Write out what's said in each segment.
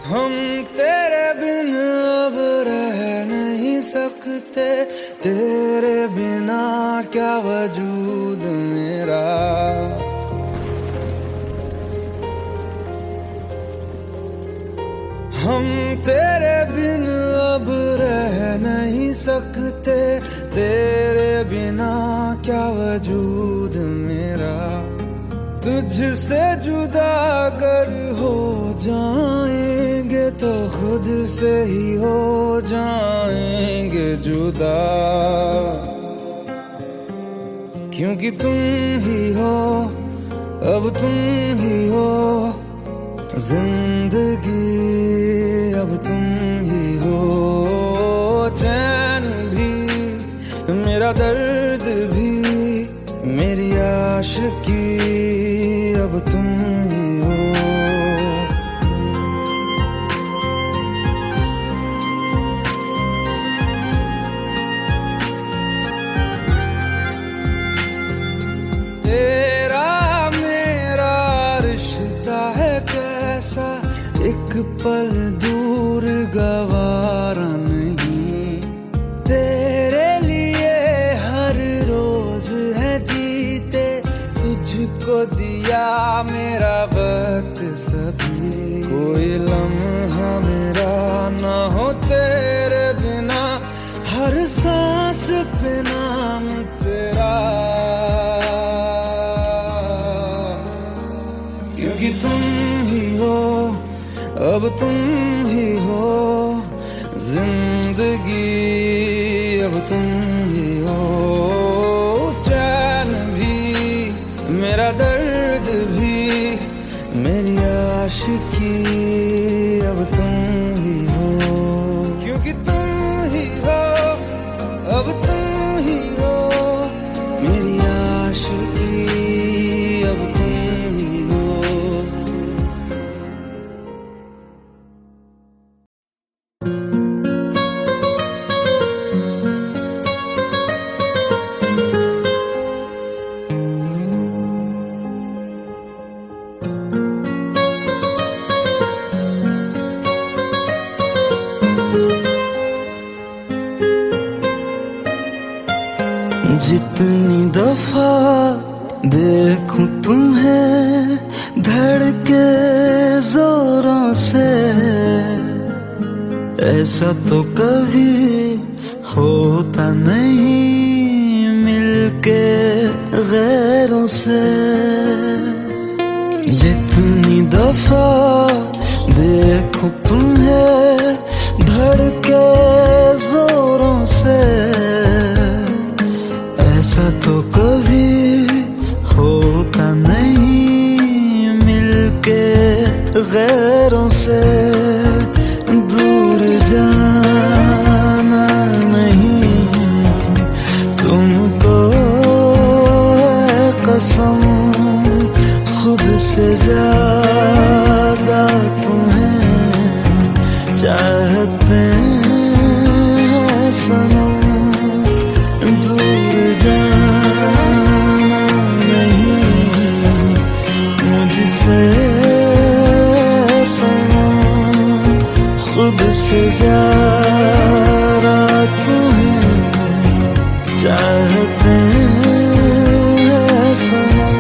हम तेरे बिन अब रह नहीं सकते, तेरे बिना क्या वजूद मेरा। हम तेरे बिन अब रह नहीं सकते, तेरे बिना क्या वजूद मेरा। तुझसे जुदा अगर हो जाएंगे तो खुद से ही हो जाएंगे जुदा, क्योंकि तुम ही हो, अब तुम ही हो जिंदगी, अब तुम ही हो। चैन भी मेरा दर्द भी मेरी आशिकी, अब तुम ही हो। तेरा मेरा रिश्ता है कैसा, एक पल दूर गवारा नहीं। तेरे लिए हर रोज है जीते, तुझको दिया मेरा वक्त सभी। कोई लम्हा मेरा ना हो तेरे बिना, हर सांस पे नाम तेरा, क्योंकि तुम ही हो, अब तुम ही हो जिंदगी, अब तुम ही हो। चैन भी मेरा दर्द भी मेरी आशिकी, अब तुम ही हो, क्योंकि तुम ही हो, अब तुम ही हो मेरी आशिकी, अब तुम ही हो। जितनी दफा देखूं तुम्हें धड़के जोरों से, ऐसा तो कभी होता नहीं मिलके गैरों से। जितनी दफा देखूं तुम्हें धड़के जोरों से, ऐसा तो कभी होता नहीं मिलके गैरों से। दूर जाना नहीं तुमको है कसम, खुद से ज्यादा तुम्हें चाहते हैं सनम। दूर जाना नहीं मुझसे सनम, खुद से ज्यादा तुम्हें चाहते हैं सनम।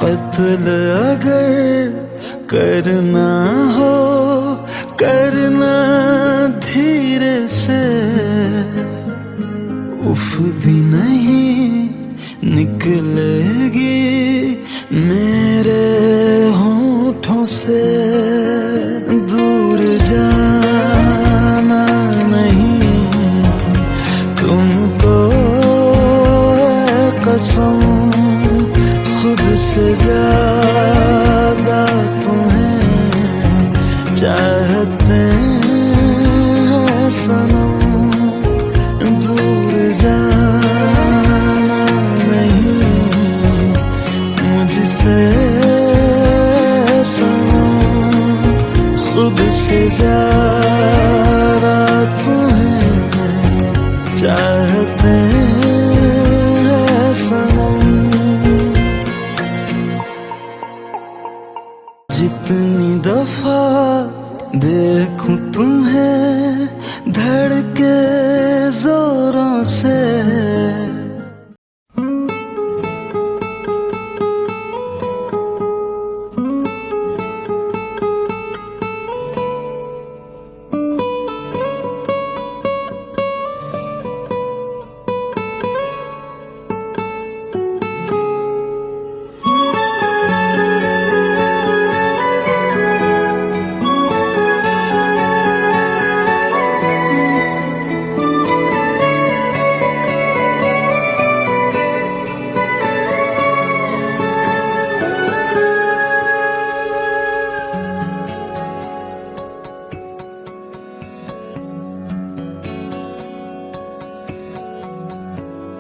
कत्ल अगर करना हो करना धीरे से, उफ भी नहीं निकलेगी मेरे होठों से। दूर जाना नहीं से ज्यादा तुम्हें चाहते हैं सनम, दूर जाना नहीं मुझसे सनम, खुद से ज्यादा तुम्हें चाहते हैं सनम। जितनी दफा देखूं तुम्हें धड़के जोरों से,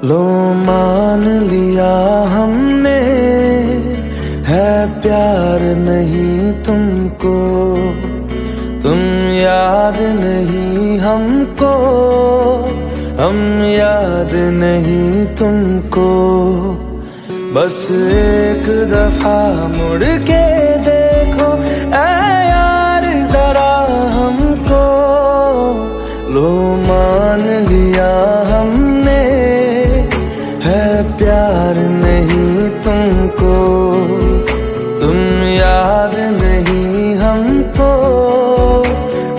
लो मान लिया हमने है प्यार नहीं तुमको, तुम याद नहीं हमको, हम याद नहीं तुमको। बस एक दफा मुड़ के देखो ऐ यार जरा हमको, लो मान लिया हमने है प्यार नहीं तुमको, तुम याद नहीं हमको,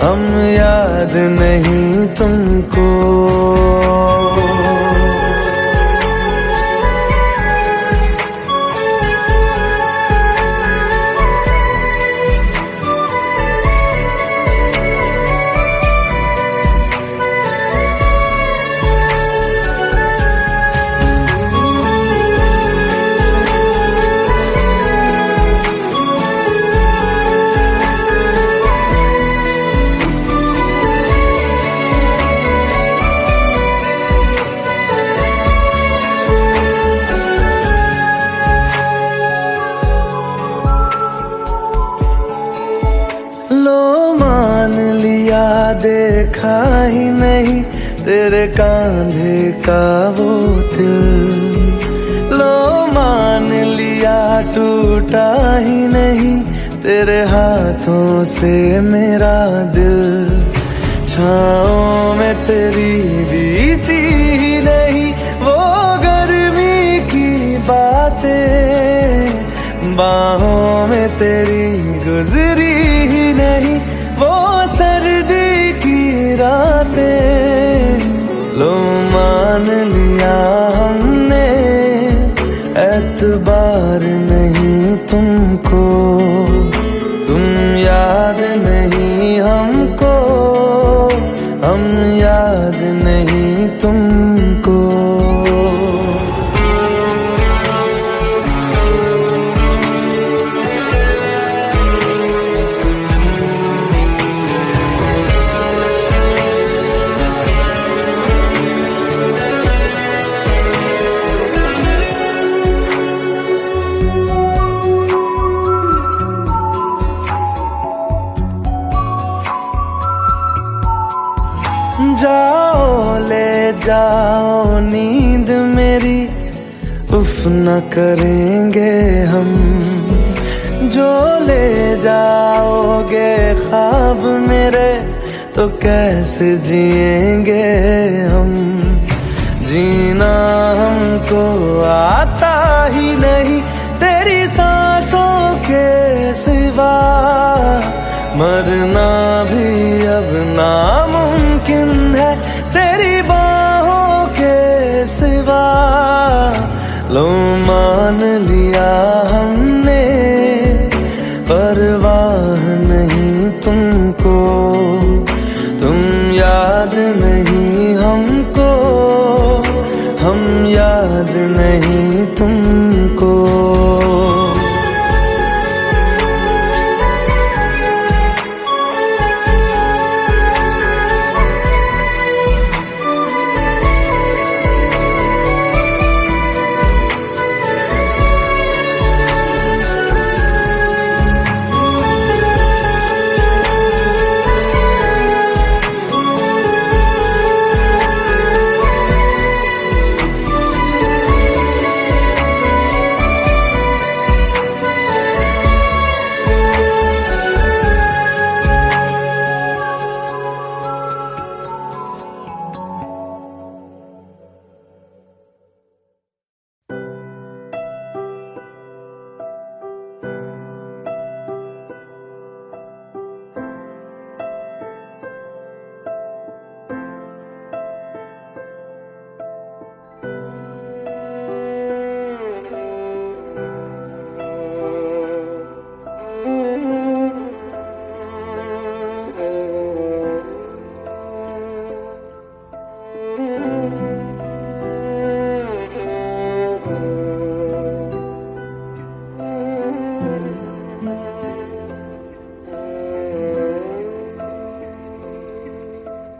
हम याद नहीं तुमको। लो मान लिया देखा ही नहीं तेरे कांधे का वो दिल, लो मान लिया टूटा ही नहीं तेरे हाथों से मेरा दिल। छाँव में तेरी बीती ही नहीं वो गर्मी की बातें, बाहों में तेरी गुजरी ही नहीं वो सर्दी की रातें। लो मान लिया हमने एतबार नहीं तुमको, तुम याद नहीं हमको, हम याद नहीं तुमको। जाओ ले जाओ नींद मेरी, उफ न करेंगे हम, जो ले जाओगे ख्वाब मेरे तो कैसे जिएंगे हम। जीना हमको आता ही नहीं तेरी सांसों के सिवा, मरना भी अब नामुमकिन है तेरी बाहों के सिवा। लो मान लिया हमने परवाह नहीं तुमको, तुम याद नहीं हमको, हम याद नहीं तुमको।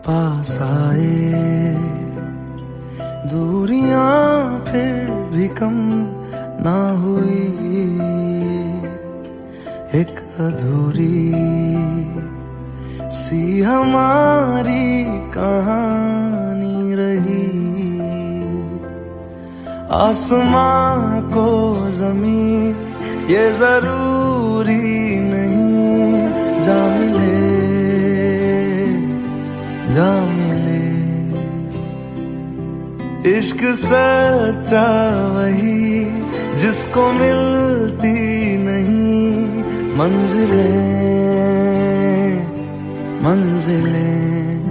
पास आए, दूरियां फिर भी कम ना हुई, एक अधूरी सी हमारी कहानी रही। आसमां को जमीन ये जरूरी नहीं, जा मिले जा मिले। इश्क सच्चा वही जिसको मिलती नहीं मंजिलें मंजिलें।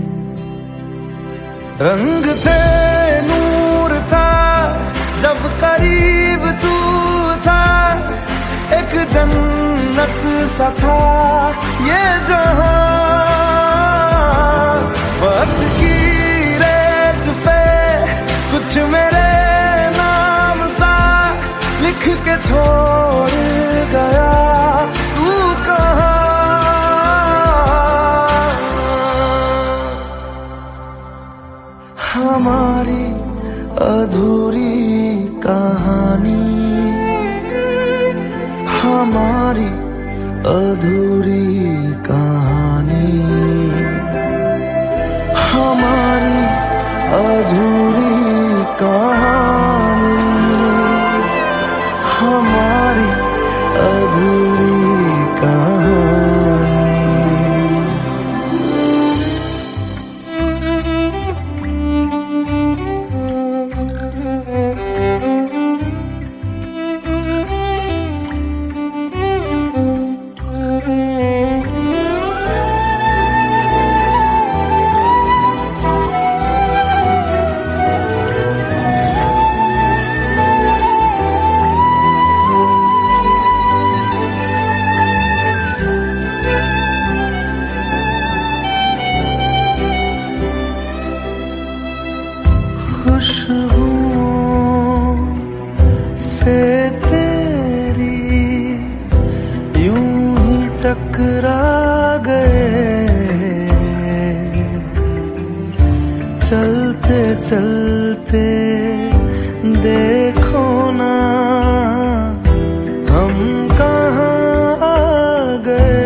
रंग थे नूर था जब करीब तू था, एक जन्नत सा था ये जहां। वक्त की रेत पे कुछ मेरे नाम सा लिख के छोड़ गया, तू कहाँ? हमारी अधूरी कहानी, हमारी अधूरी कहानी, हमारी अधूरी कहानी, हमारी अधूरी कहानी। खुशबुओं से तेरी यूं ही टकरा गए, चलते चलते देखो ना हम कहाँ आ गए।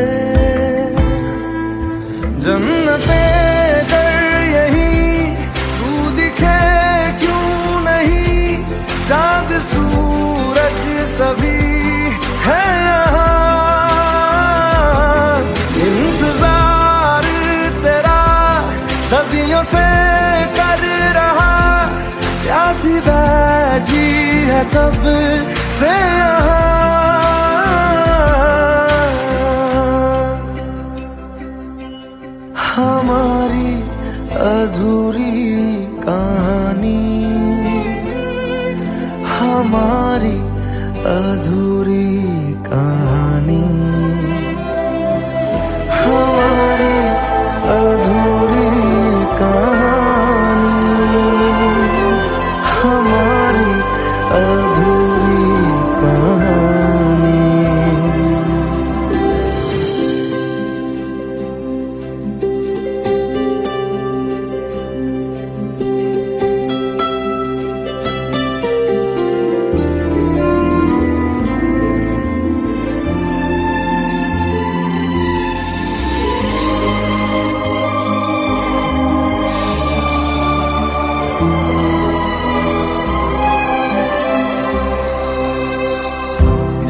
जन्नते चांद सूरज सभी है यहाँ, इंतजार तेरा सदियों से कर रहा, प्यासी बैठी है कब से यहाँ। हमारी अधूरी कहानी, हमारी अधूरी कहानी, हमारी अधूरी कहानी, हमारी अधूरी कहानी।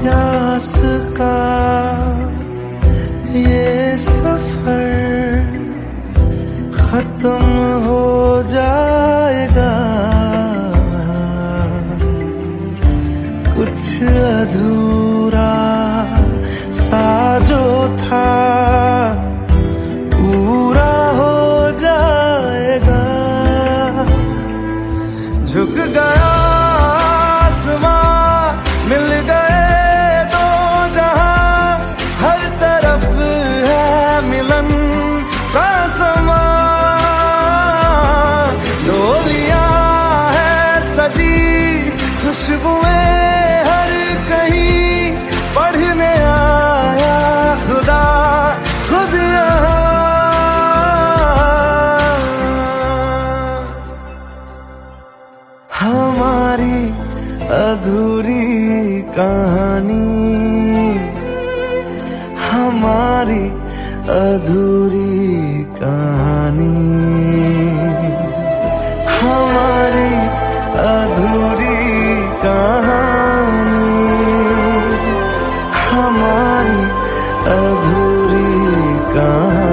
प्यास का ये सफर खत्म हो जाएगा, कुछ अधूरा सा जो था पूरा हो जाएगा। झुक गया आसमां, मिल गए दो जहां, हर तरफ है मिलन का समा। अधूरी कहानी, हमारी अधूरी कहानी, हमारी अधूरी कहानी।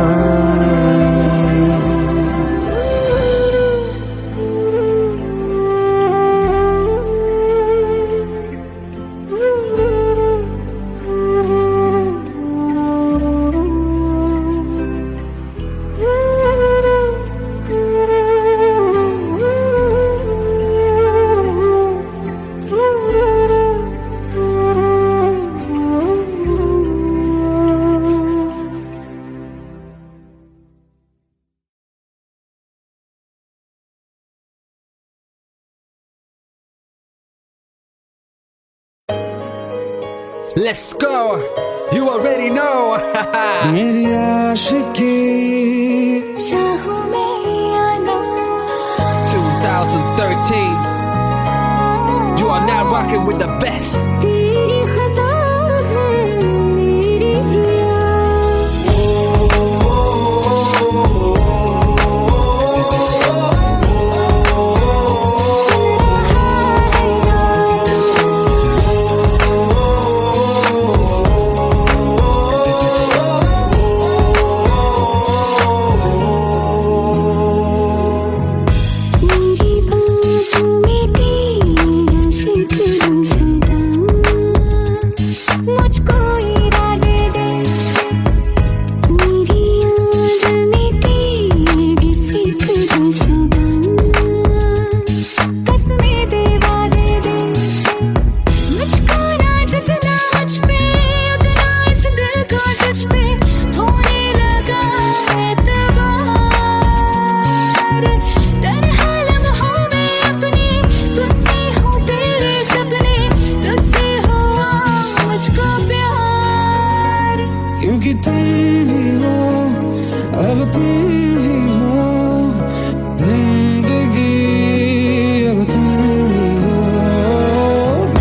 Let's go, you already know. मेरी आशिकी चाहूं मैं या ना 2013, you are now rocking with the best. तेरी खता है मेरी जिया मेरी बातों में तेरा जिक्र सदा मुझको इरादे दे मेरी याद में तेरी फिक्र सदा कसमें दे वादे दे मुझको ना जितना मुझ पे उतना इस दिल को तुझ पे होने लगा एतबार तरह लम्हों में अपने बुनती हूँ तेरे सपने तुझसे हुआ मुझको प्यार क्योंकि तुम ही हो, अब तुम ही हो जिंदगी, अब तुम ही हो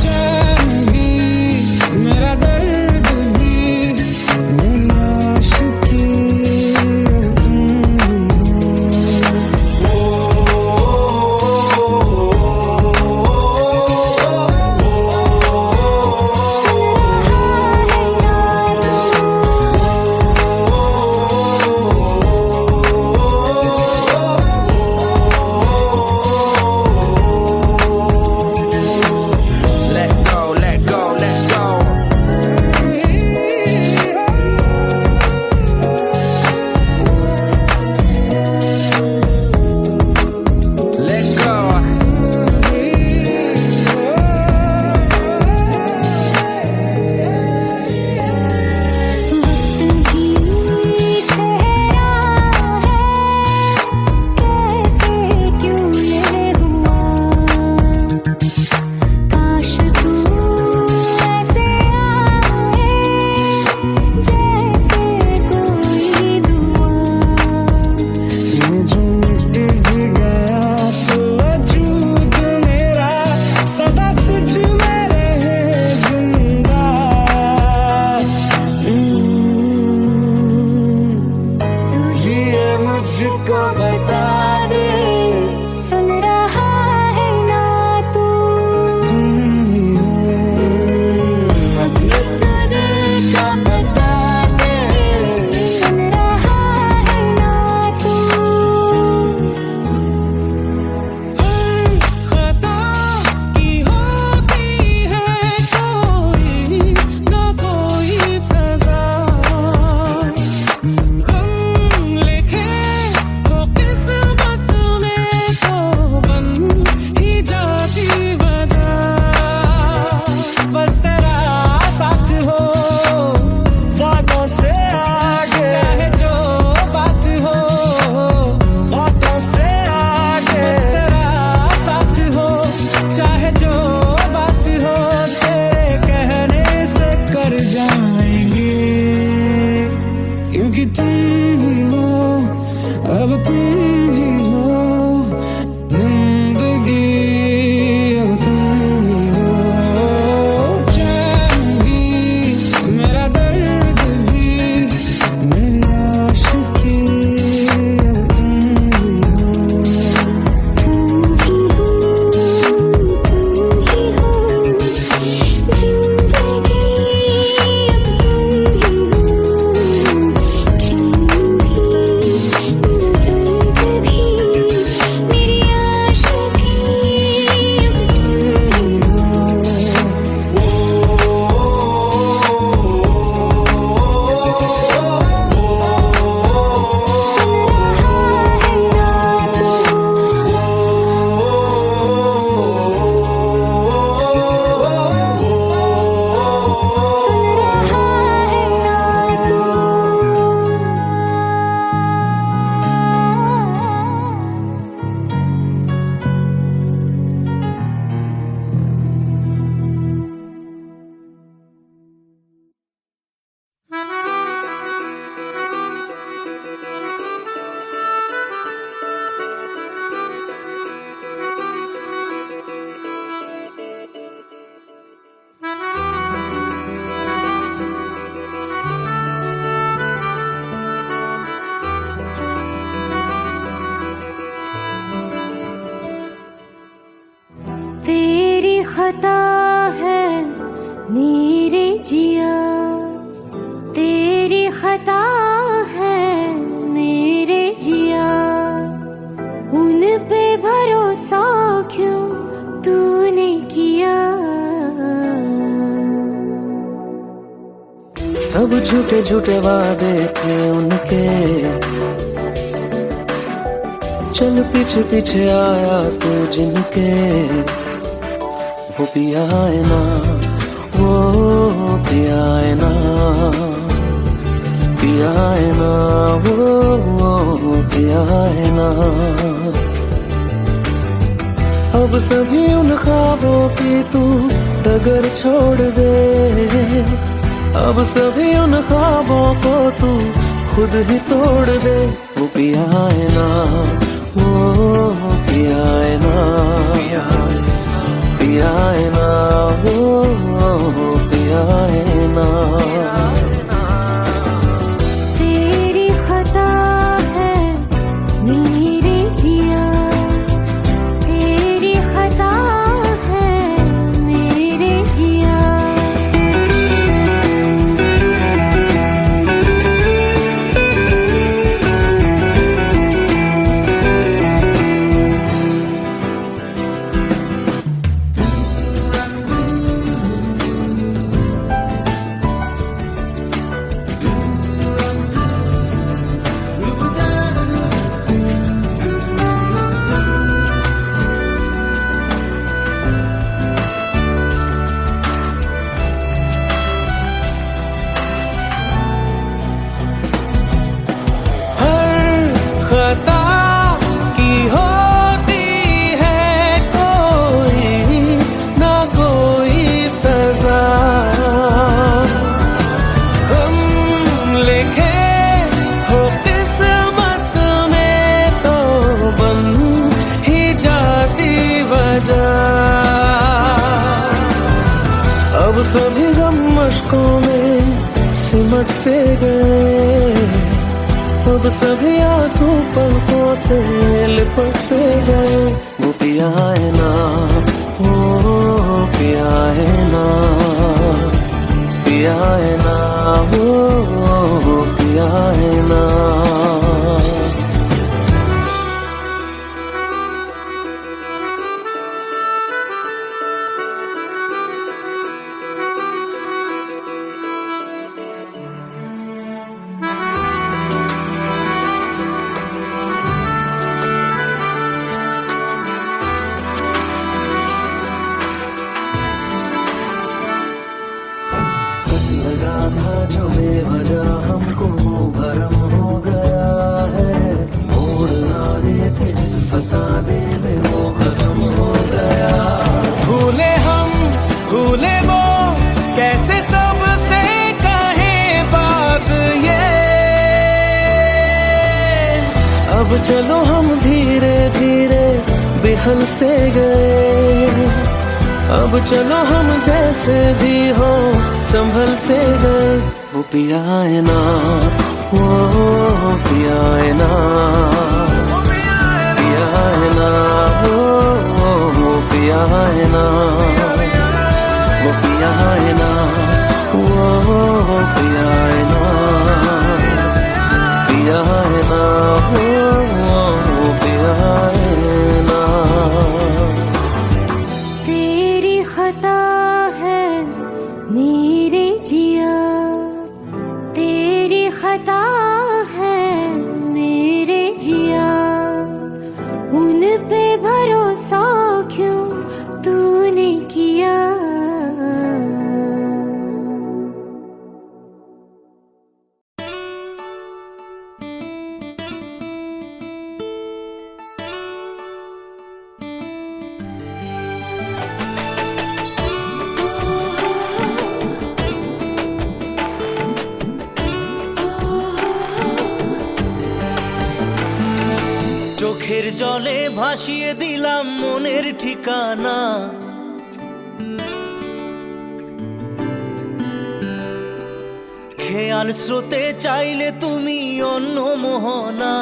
चैन भी, मेरा दर्द भी, मेरी आशिकी, अब तुम ही Let go, let go, let go. Let go. वक्त भी ठहरा है कैसे क्यों ये हुआ काश तू ऐसे आए जैसे कोई दुआ ये जो मिट भी गया तो वजूद मेरा सदा तुझ में रहे जिंदा। तू ही ये मुझको बता दे सुन रहा है ना तू तुम ही हो, ये तो दिल का बता दे सुन रहा है ना तू खता की होती है कोई ना कोई सजा, गम लिखे हो किस्मत में तो बन ही जाती वजह, बस तेरा साथ हो वादों से आगे, चाहे जो बात हो बातों से आगे, बस तेरा साथ हो चाहे जो बात हो तेरे कहने से कर जाएंगे, क्योंकि तुम ही हो, अब तुम ही हो जिंदगी, अब तुम ही हो चैन भी, मेरा दर्द भी, मेरी खता है मेरे जिया, तेरी खता है मेरे जिया, उन पे भरोसा क्यों तूने किया। सब झूठे झूठे वादे थे उनके, चल पीछे पीछे आया तू जिनके, वो पिया है ना, वो पिया है ना, पिया है ना, वो पिया है ना। अब सभी उन ख्वाबों की तू डगर छोड़ दे, अब सभी उन ख्वाबों को तू खुद ही तोड़ दे। वो पिया है ना, वो पिया है ना, पिया है ना, वो पिया है ना। तेरी खता है मेरे जिया, तेरी खता है मेरे जिया। खता की होती है कोई ना कोई सजा, हम लिखे हो किस्मत में तो बन ही जाती वजह। अब सभी गम मशकों में सिमट से गए, अब सभी आंसू पलकों से लिपट से गए। वो पिया है ना, वो पिया है ना, पिया है ना, वो पिया है ना। लगा था जो बेवजह हमको भरम हो गया है, मोड़ आने थे जिस फसाने में वो खत्म हो गया। भूले हम भूले वो कैसे सबसे कहे बात ये, अब चलो हम धीरे धीरे बिहल से गए, अब चलो हम जैसे भी हो संभल से गए। वो पिया है ना, वो पिया है ना, पिया है ना, वो पिया है ना, वो पिया है ना, वो पिया है ना, पिया है ना, वो पिया है ना। तेरी खता है मेरे जिया, तेरी खता है मेरे जिया, उन पे भरोसा क्यों तूने किया। চোখের জলে ভাসিয়ে দিলাম মনের ঠিকানা, খেয়াল স্রোতে চাইলে তুমি অন্য মোহনা।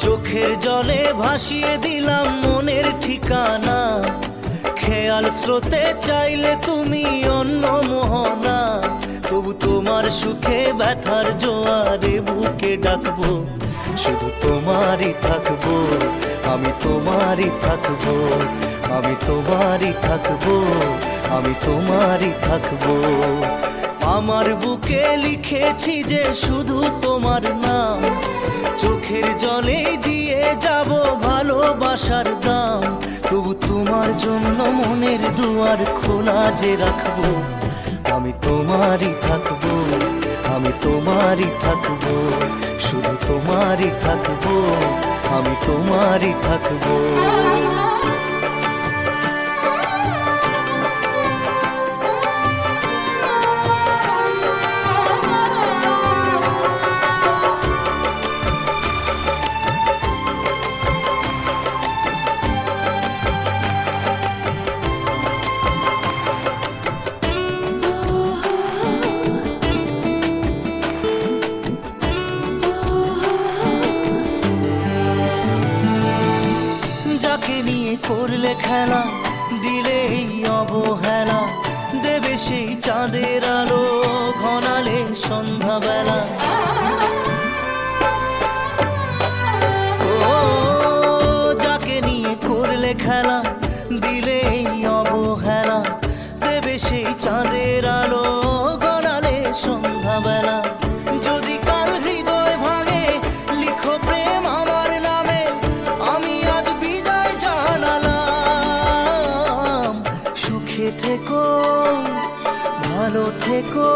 চোখে চোখের জলে ভাসিয়ে দিলাম মনের ঠিকানা, খেয়াল স্রোতে চাইলে তুমি অন্য মোহনা, তবু তোমার সুখে ব্যথার জোয়ারে বুকে ডাকবো, শুধু তোমারই থাকবো, আমি তোমারই থাকবো, আমি তোমারই থাকবো, আমি তোমারই থাকবো। আমার বুকে লিখেছি যে শুধু তোমার নাম, চোখের জলে দিয়ে যাব ভালোবাসার দাম, তবু তোমার জন্য মনের দুয়ার খোলা যে রাখবো, আমি তোমারই থাকবো, আমি তোমারই থাকবো, শুধু তোমারই থাকবো, আমি তোমারই থাকবো। যাকে নিয়ে করলে খেলা, দিলে এই অবহেলা, দেবে সেই চাঁদের আলো ঘনালে সন্ধ্যাবেলা। ও যাকে নিয়ে করলে খেলা, দিলে এই অবহেলা, দেবে সেই চাঁদের আলো ঘনালে সন্ধ্যাবেলা। যদি কাল হৃদয় ভাঙে লিখো প্রেম আমার নামে, আমি আজ বিদায় জানালাম। সুখে থেকো ভালো থেকো,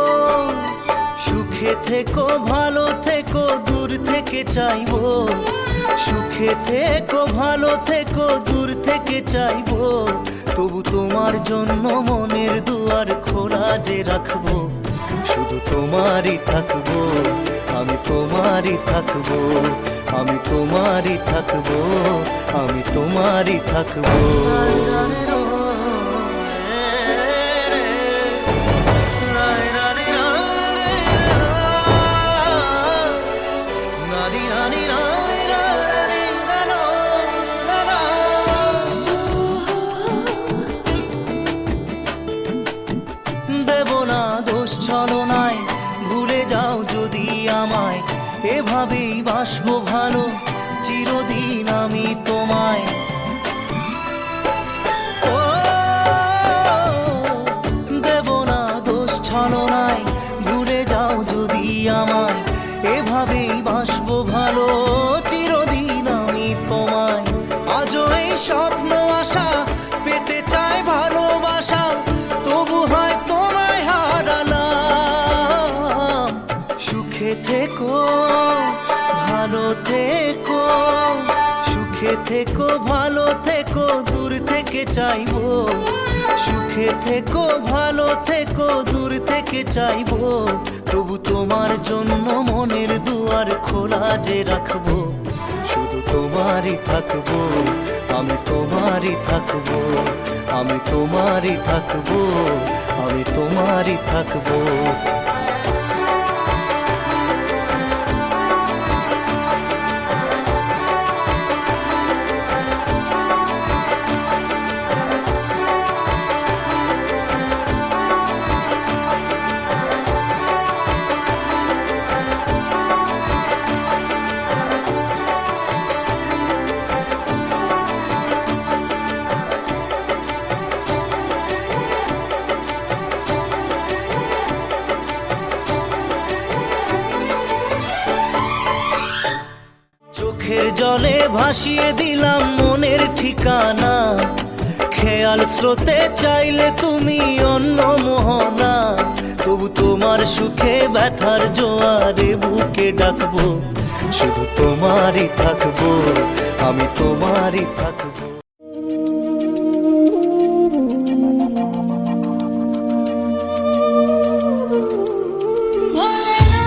সুখে থেকো ভালো থেকো, দূর থেকে চাইবো, সুখে থেকো ভালো থেকো, দূর থেকে চাইবো, তবু তোমার জন্য মনের দুয়ার খোলা যে রাখবো, শুধু তোমারই থাকবো, আমি তোমারই থাকবো, আমি তোমারই থাকবো, আমি তোমারই থাকবো। দেব না দোষ ছলনায়, ভুলে যাও যদি আমায়, এভাবেই বাসবো ভালো চিরদিন আমি তোমায়। ও দেব না দোষ ছলনায়, ভুলে যাও যদি আমায়, এভাবেই বাসবো ভালো চিরদিন আমি তোমায়। আজও এই স্বপ্ন আশা পেতে চাই ভালোবাসা, তবু হয় তোমায় হারালাম। সুখে থেকো ভালো থেকো, সুখে থেকো ভালো থেকো, দূর থেকে চাইবো, সুখে থেকো ভালো থেকো, দূর থেকে চাইবো, তবু তোমার জন্য মনের দুয়ার খোলা যে রাখবো, শুধু তোমারই থাকবো, আমি তোমারই থাকবো, আমি তোমারই থাকবো, আমি তোমারই থাকবো। চোখের জলে ভাসিয়ে দিলাম মনের ঠিকানা, খেয়াল স্রোতে চাইলে তুমি অন্য মোহনা, তবু তোমার সুখে ব্যথার জোয়ারে বুকে ডাকবো, শুধু তোমারই থাকবো, আমি তোমারই থাকবো। ভোলেনা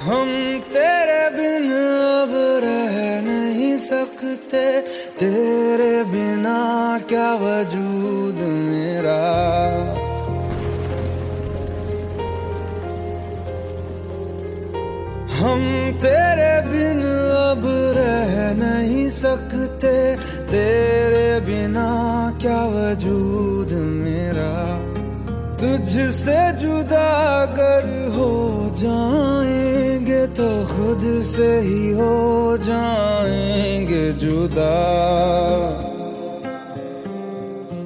हम तेरे बिन अब रह नहीं सकते, तेरे बिना क्या वजूद मेरा। हम तेरे बिन अब रह नहीं सकते, तेरे बिना क्या वजूद मेरा। तुझसे जुदा अगर हो जाएंगे तो खुद से ही हो जाएंगे जुदा।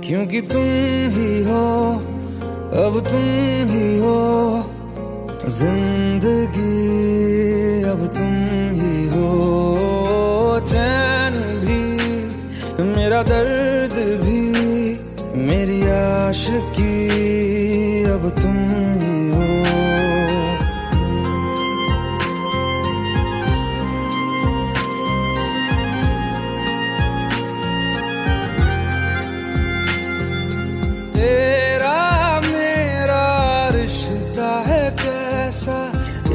क्योंकि तुम ही हो, अब तुम ही हो जिंदगी, अब तुम ही हो चैन भी, मेरा दर्द भी, मेरी आशिकी, अब तुम ही हो। तेरा मेरा रिश्ता है कैसा,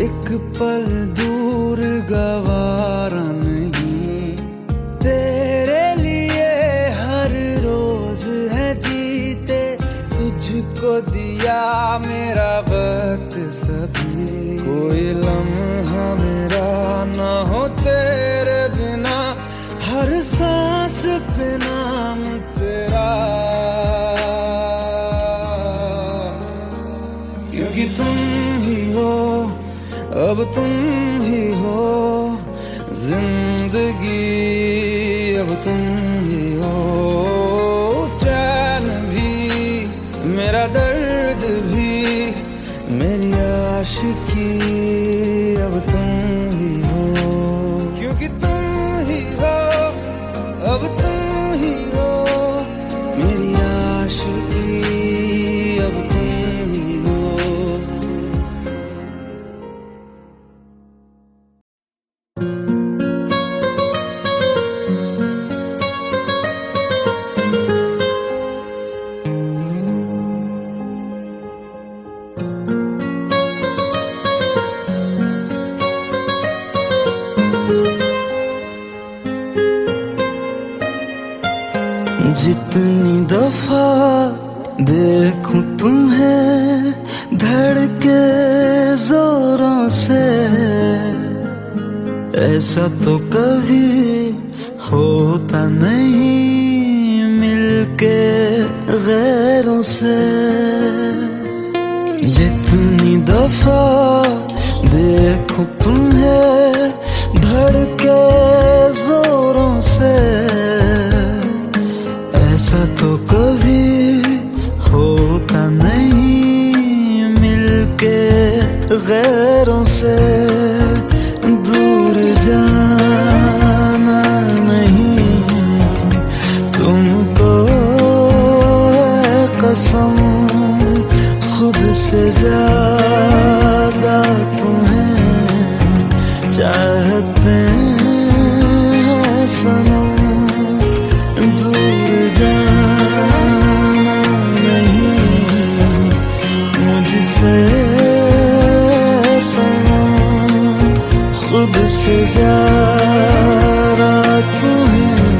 एक पल दूर गवारा नहीं। तेरे लिए हर रोज है जीते, तुझको दिया मेरा वक्त सभी। कोई लम्हा मेरा ना हो तेरे बिना, हर सांस पे नाम तेरा। क्योंकि तुम ही हो, अब तुम ही हो जिंदगी, अब तुम ही हो चैन भी, मेरा दर्द भी, मेरी आशिकी, अब तुम ही हो। क्योंकि तुम ही हो, अब तुम ही हो मेरी आशिकी, अब तुम ही हो। जितनी दफा देखूं तुम्हें धड़के जोरों से, ऐसा तो कभी होता नहीं मिलके गैरों से। जितनी दफा देखूं तुम्हें धड़के जोरों से, ऐसा तो कभी होता नहीं मिलके गैरों से। दूर जाना नहीं तुमको है कसम, खुद से ज्यादा तुम्हें चाहते हैं सनम। जाना नहीं मुझसे सनम, खुद से ज्यादा तुम्हें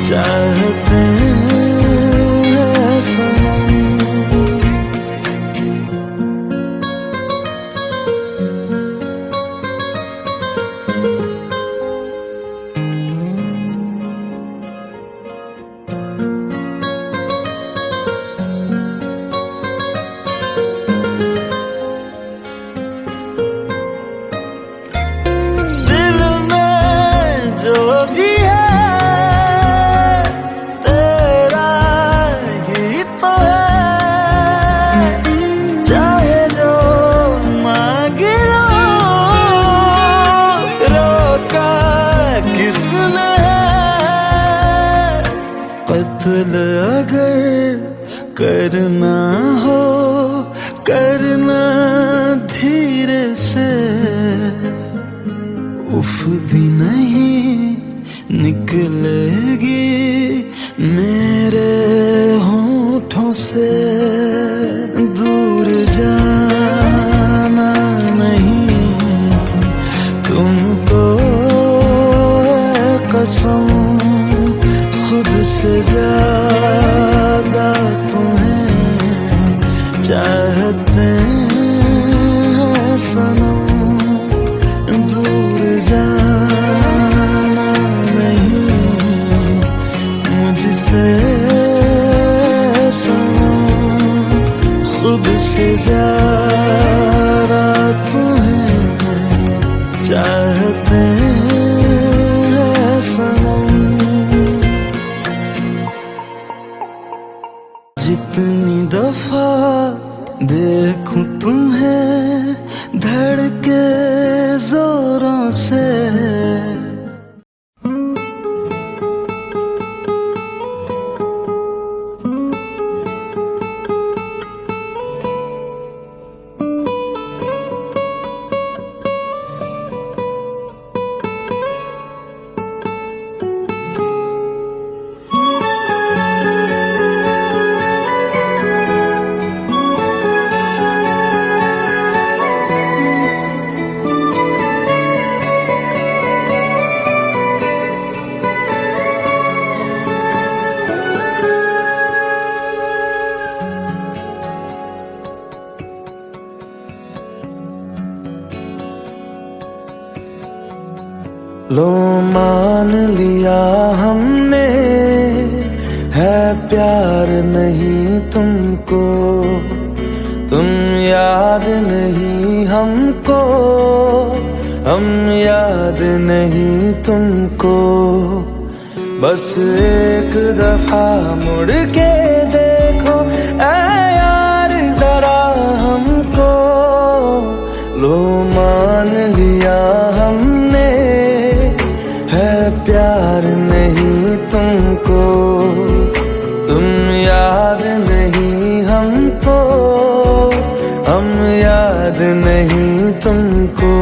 चाहते हैं सनम। कत्ल अगर करना हो करना धीरे से, उफ भी नहीं निकलेगी मेरे होठों से। दूर जाना नहीं से ज्यादा तुम्हें चाहते हैं सनम, दूर जाना नहीं मुझसे सनम, खुद से ज्यादा तुम्हें चाहते हैं सनम। जितनी दफा देखूं तुम्हें धड़के जोरों से, लो मान लिया हमने है प्यार नहीं तुमको, तुम याद नहीं हमको, हम याद नहीं तुमको। बस एक दफा मुड़ के देखो ऐ यार जरा हमको, लो मान लिया हमने है प्यार नहीं तुमको, तुम याद नहीं हमको, हम याद नहीं तुमको।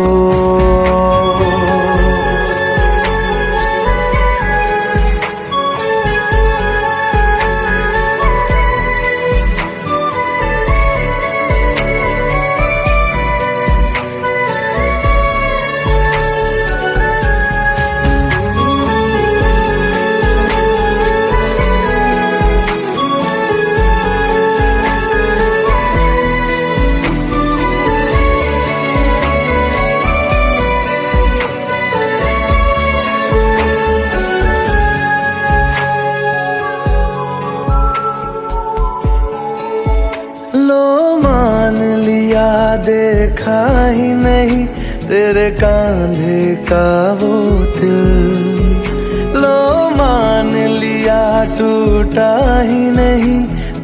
लो मान लिया देखा ही नहीं तेरे कांधे का वो दिल, लो मान लिया टूटा ही नहीं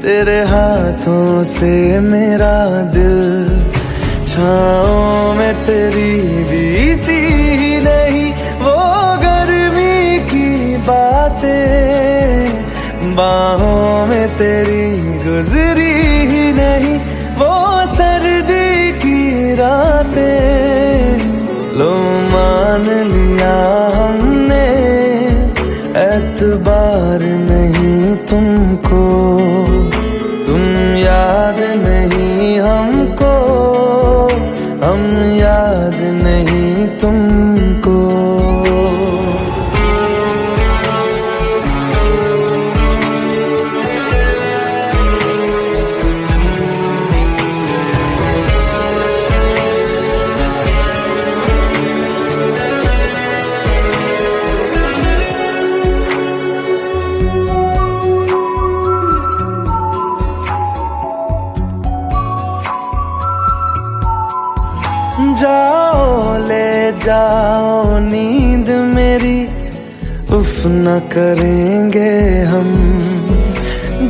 तेरे हाथों से मेरा दिल। छाँव में तेरी बीती ही नहीं वो गर्मी की बातें, बाहों में तेरी गुजरी ही नहीं वो सर्दी की रातें। लो मान लिया हमने एतबार नहीं तुमको, तुम याद नहीं हमको, हम याद नहीं तुमको। जाओ ले जाओ नींद मेरी, उफ न करेंगे हम,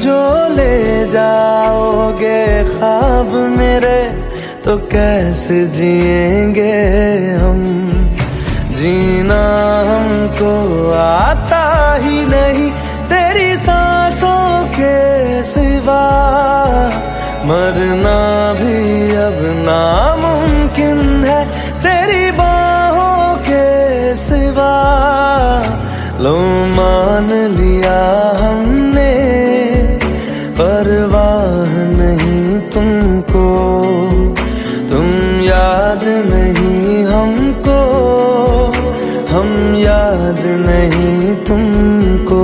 जो ले जाओगे ख्वाब मेरे तो कैसे जिएंगे हम। जीना हमको आता ही नहीं तेरी सांसों के सिवा, मरना भी अब नामुमकिन है तेरी बाहों के सिवा। लो मान लिया हमने परवाह नहीं तुमको, तुम याद नहीं हमको, हम याद नहीं तुमको।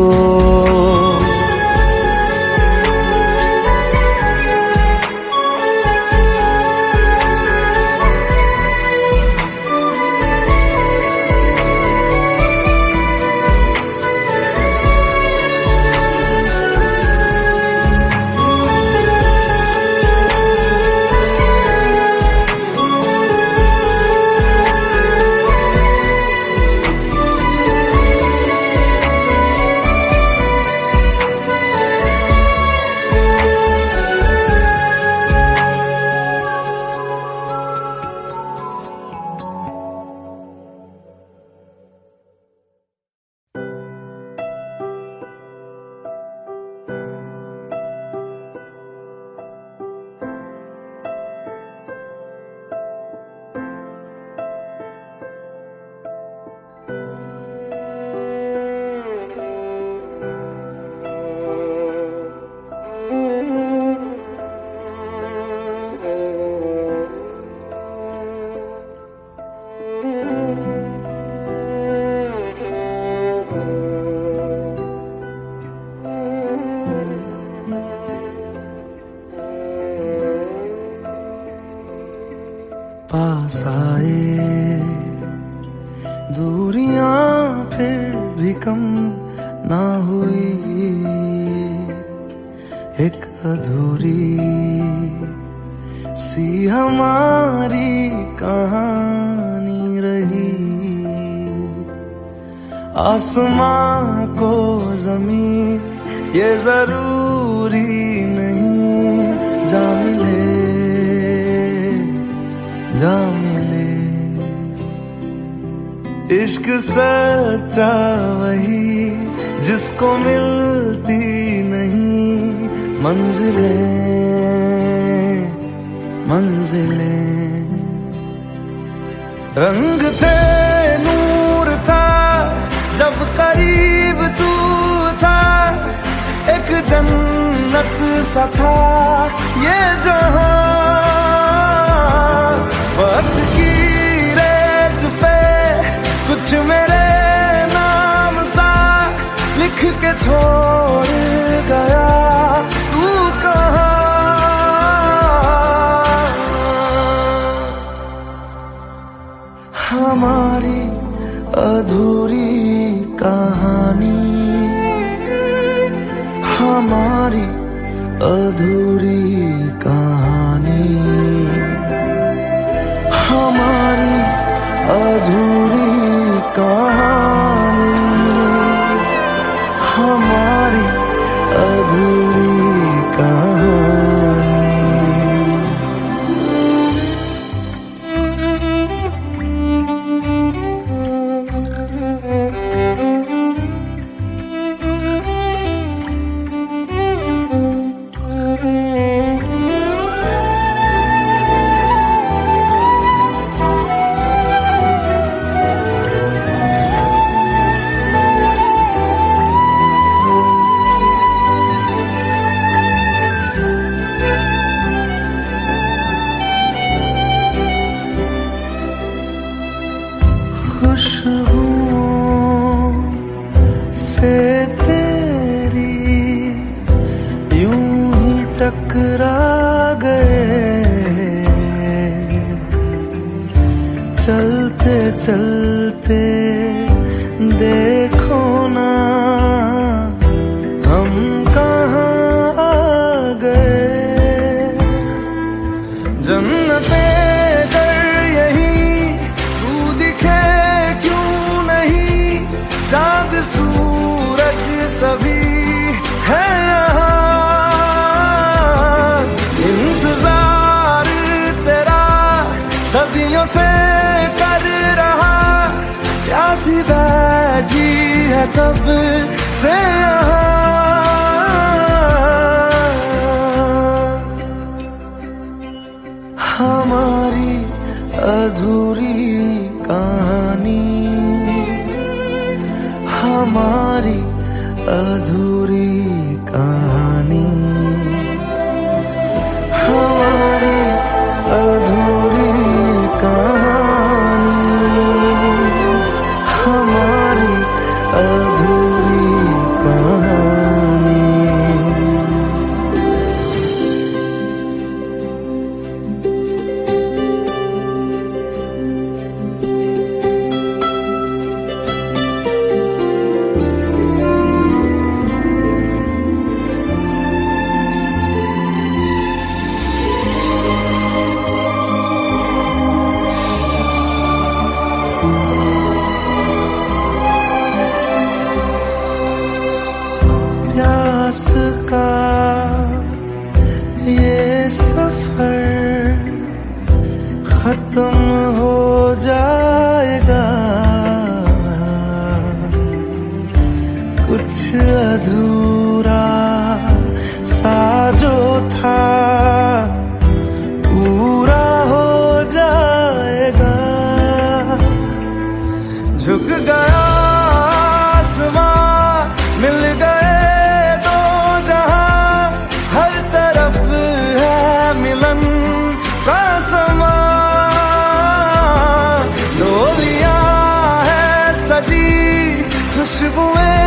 पास आए, दूरियां फिर भी कम ना हुई, एक अधूरी सी हमारी कहानी रही। आसमां को जमीन ये जरूरी नहीं, जा मिले जा मिले। इश्क सच्चा वही जिसको मिलती नहीं मंजिलें मंजिलें। रंग थे नूर था जब करीब तू था, एक जन्नत सा था ये जहां। वक्त की रेत पे कुछ मेरे नाम सा लिख के छोड़ गया, तू कहाँ? हमारी अधूरी कहानी, हमारी अधूरी कहानी, हमारी अधूरी कहानी, हमारी अधूरी कहानी। खुशबुओं से तेरी यूं ही टकरा गए, चलते चलते देखो ना हम कहाँ आ गए। जन्नते चाँद सूरज सभी है यहाँ, इंतजार तेरा सदियों से कर रहा, प्यासी बैठी है कब से यहाँ। हमारी अधूरी कहानी, हमारी अधूरी कहानी, हमारी अधूरी कहानी, हमारी अधूरी कहानी। प्यास का ये सफर खत्म हो जाएगा, कुछ अधूरा सा जो था पूरा हो जाएगा। झुक गया आसमां, मिल गए दो जहां, हर तरफ है मिलन का समा। डोलियां है सजी खुशबुएं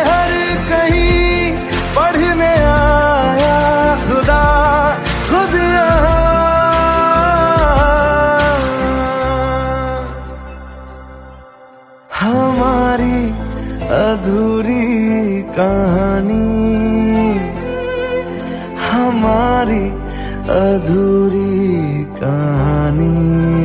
हर कहीं, पढ़ने आया खुदा हमारी अधूरी कहानी।